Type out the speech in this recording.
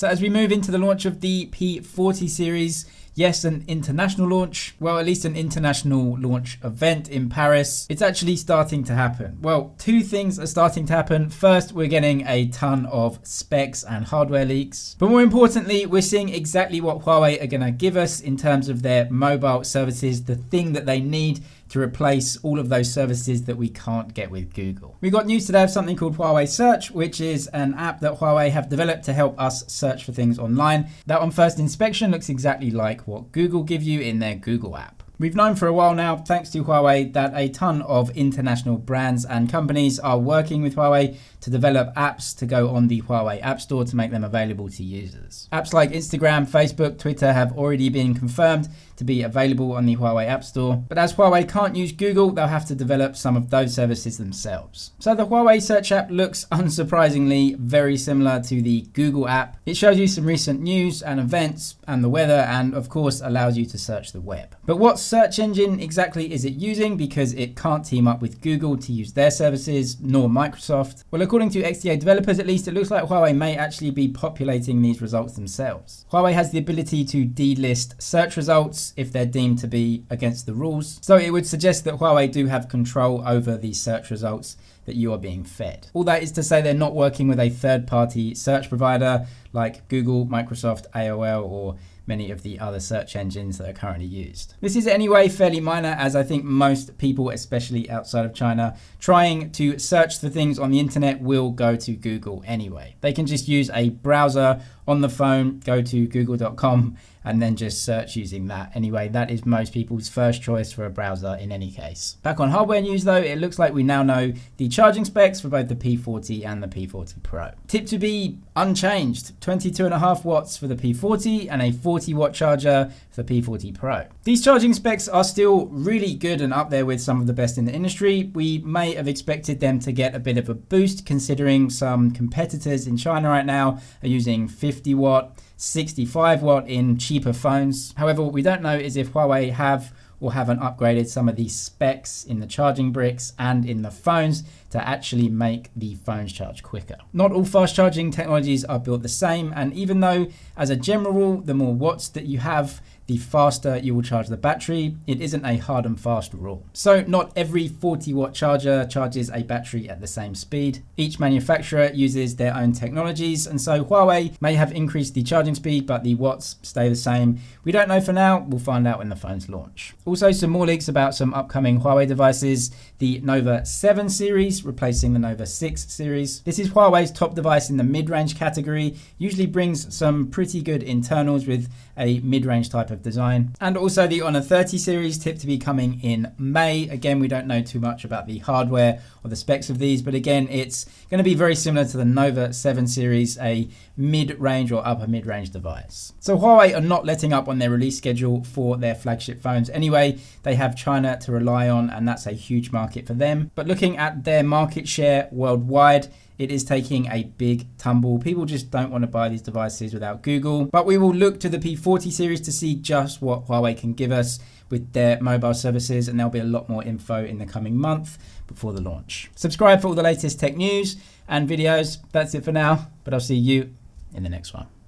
So as we move into the launch of the P40 series, yes, an international launch, well, at least an international launch event in Paris. It's actually starting to happen. Well, two things are starting to happen. First, we're getting a ton of specs and hardware leaks. But more importantly, we're seeing exactly what Huawei are going to give us in terms of their mobile services, the thing that they need to replace all of those services that we can't get with Google. We got news today of something called Huawei Search, which is an app that Huawei have developed to help us search for things online. That on first inspection looks exactly like what Google give you in their Google app. We've known for a while now, thanks to Huawei, that a ton of international brands and companies are working with Huawei to develop apps to go on the Huawei App Store to make them available to users. Apps like Instagram, Facebook, Twitter have already been confirmed to be available on the Huawei App Store. But as Huawei can't use Google, they'll have to develop some of those services themselves. So the Huawei Search App looks unsurprisingly very similar to the Google app. It shows you some recent news and events and the weather, and of course allows you to search the web. But what search engine exactly is it using, because it can't team up with Google to use their services, nor Microsoft? Well, according to XDA developers at least, it looks like Huawei may actually be populating these results themselves. Huawei has the ability to delist search results if they're deemed to be against the rules. So it would suggest that Huawei do have control over the search results that you are being fed. All that is to say they're not working with a third-party search provider like Google, Microsoft, AOL, or many of the other search engines that are currently used. This is anyway fairly minor, as I think most people, especially outside of China, trying to search for things on the internet will go to Google anyway. They can just use a browser on the phone, go to google.com, and then just search using that. Anyway, that is most people's first choice for a browser in any case. Back on hardware news though, it looks like we now know the charging specs for both the P40 and the P40 Pro. Tipped to be unchanged, 22.5 watts for the P40 and a 40 watt charger for the P40 Pro. These charging specs are still really good and up there with some of the best in the industry. We may have expected them to get a bit of a boost, considering some competitors in China right now are using 50 watt, 65 watt in cheaper phones. However, what we don't know is if Huawei have or haven't upgraded some of these specs in the charging bricks and in the phones to actually make the phones charge quicker. Not all fast charging technologies are built the same, and even though as a general rule, the more watts that you have, the faster you will charge the battery, it isn't a hard and fast rule. So not every 40 watt charger charges a battery at the same speed. Each manufacturer uses their own technologies, and so Huawei may have increased the charging speed, but the watts stay the same. We don't know for now, we'll find out when the phones launch. Also, some more leaks about some upcoming Huawei devices. The Nova 7 series replacing the Nova 6 series. This is Huawei's top device in the mid-range category, usually brings some pretty good internals with a mid-range type of design. And also the Honor 30 series tipped to be coming in May. Again, we don't know too much about the hardware or the specs of these, but again, it's going to be very similar to the Nova 7 series, a mid-range or upper mid-range device. So Huawei are not letting up on their release schedule for their flagship phones anyway. They have China to rely on, and that's a huge market for them. But looking at their market share worldwide, it is taking a big tumble. People just don't want to buy these devices without Google. But we will look to the P40 series to see just what Huawei can give us with their mobile services, and there'll be a lot more info in the coming month before the launch. Subscribe for all the latest tech news and videos. That's it for now, but I'll see you in the next one.